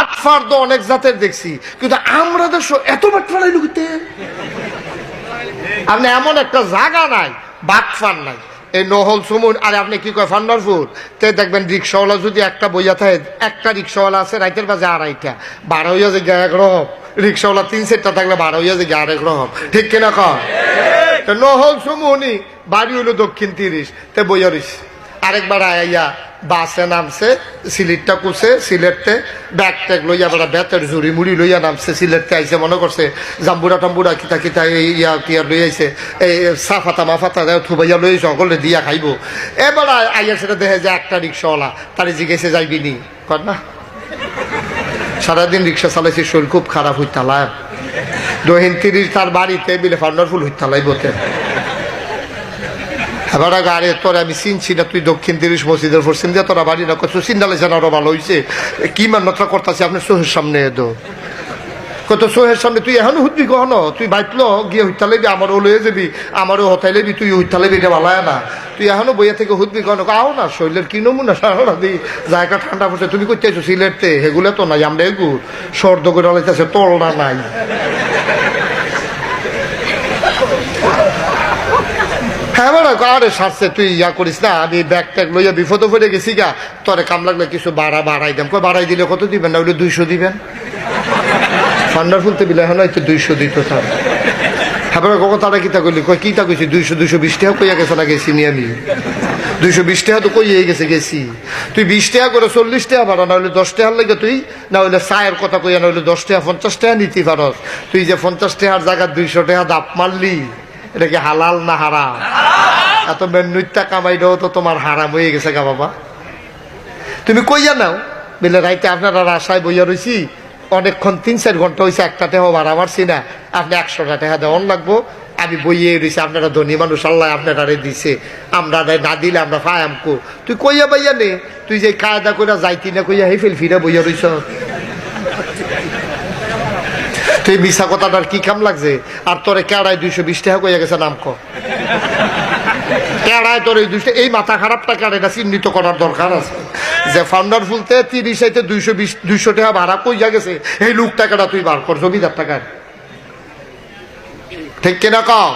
বাটফার তো অনেক জাতের দেখছি, কিন্তু আমরা দেশ এত বাটফারাই লুকিতে আপনি এমন একটা জায়গা নাই বাটফার নাই। এই নহল সুমুন আর আপনি কি কয় ফান্ডারপুর তে দেখবেন রিক্সাওয়ালা যদি একটা বইয়া থাকে, একটা রিক্সাওয়ালা আছে রাইতের বাজে আড়াইটা, 12 হইয়া যে এক রকম, রিক্সাওয়ালা 3-4টা থাকলে 12 হইয়া যে আরেক রকম, ঠিক কিনা কয়? নহল সুমুনি বাড়ি হইলো দক্ষিণ 30 তে বইয়া রইছে। আরেকবার আইয়া বাসে নামছে, সিলেটটা কুছে, সিলেটতে ব্যাগ ট্যাগ লইয়া বেড়া বেতের জুড়ি মুড়ি লইয়া নামছে, সিলেটতে আইসে মনে করছে জাম্বুরা টাম্বুরা কিতা কিতা এই ইয়া টিয়া লই আইছে, এই সাফাতা মাফাতা থুবাইয়া লই সকলে দিয়া খাইব। এবার আইয়া সেটা দেখে যে একটা রিক্সাওয়ালা তারে জিজ্ঞেসে যাইবি নি, কর না সারাদিন রিক্সা চালাইছি, শরীর খুব খারাপ হইতালায়, দহিন 30 তার বাড়িতে বিলে ফান্ডারফুল হইতালাই বলতে। এবার গাড়ি তোর আমি চিনছি না, তুই দক্ষিণ 30 মসজিদের পশ্চিম দিয়ে তোরা বাড়ি না করছো, চিন্তালেছেন আরো ভালো হয়েছে, কি মান্যতা করতেছি আপনার চোহের সামনে এদো কত চোহের সামনে, তুই এখন হুদবি কখনো, তুই বাইতলো গিয়ে হইতা লেবি, আমারও লয়ে যাবি, আমারও হতাই লেবি, তুই হইতা লেবি, এটা ভালো না, তুই এখনো বইয়া থেকে হুদবি কখনো, আও না শরীরের কি নমুনা সারা দি জায়গা ঠান্ডা পড়ছে, তুমি করতে আছো সিলেটতে, সেগুলো তো নাই, আমরা এগুর সর্দ করে লাইতেছে, তোলনা নাই। হ্যাঁ বড় আরে সারছে, তুই ইয়া করিস না, আমি ব্যাগ ট্যাগ লইয়া বিপদ পড়ে গেছি গা, তোরে কাম লাগলে কিছু বাড়াই দেন, বাড়াই দিলে কত দিবেন না, ওইলে 200 দিবেন। ফান্ডারফুলতে বিলে এখন হয়তো 200 দিত তার। হ্যাঁ বড় কখন তারা কিতা করলি, কই কিতা কইছি 220 টাকা কইয়া গেছে না, গেছি নিয়ে আমি 220 টাকা তো কইয়ে গেছে গেছি, তুই 20 টাকা করে 40 টাকা ভাড়া, না হইলে 10 টাকার লাগে তুই, না হইলে চায়ের কথা কইয়া, না হইলে 10 টাকা 50 টাকা নিতে পারস, তুই যে 50 টাকার জায়গা 200 টাকা দাপ মারলি, এটা কি হালাল না হারাম? এত মেন্নুইটা কামাইটাও তো তোমার হারাম হয়ে গেছে গা বাবা। তুমি কইয়া নাও বলে রাইতে আপনারা আশায় বইয়া রয়েছি, অনেকক্ষণ 3-4 ঘন্টা হয়েছে, একটা টাকাও ভাড়া মারছি না, আপনি 100টা টাকা দেওয়ান লাগবো, আমি বইয়ে রয়েছি, আপনারা ধনী মানুষ, আল্লাহ আপনারা দিছে, আমরা না দিলে আমরা ফায়ামকো, তুই কইয়া বাইয়া নে, তুই যে কায়দা কইরা যাইতি না কইয়া হেফেল ফিরা বইয়া রইছ, তুই মিশা কথাটার কি কাম লাগছে? আর তোরে কেড়ায় 220 টাকা কইয়া গেছে, নাম কর কেড়ায় তোর এই 200, এই মাথা খারাপটা কেড়াটা চিহ্নিত করার দরকার আছে, যে ফান্ডারফুলতে 30 হইতে 220 টাকা ভাড়া কইয়া গেছে, এই লোক টাকাটা তুই বার কর, জমিদার টাকা, ঠিক কিনা কও?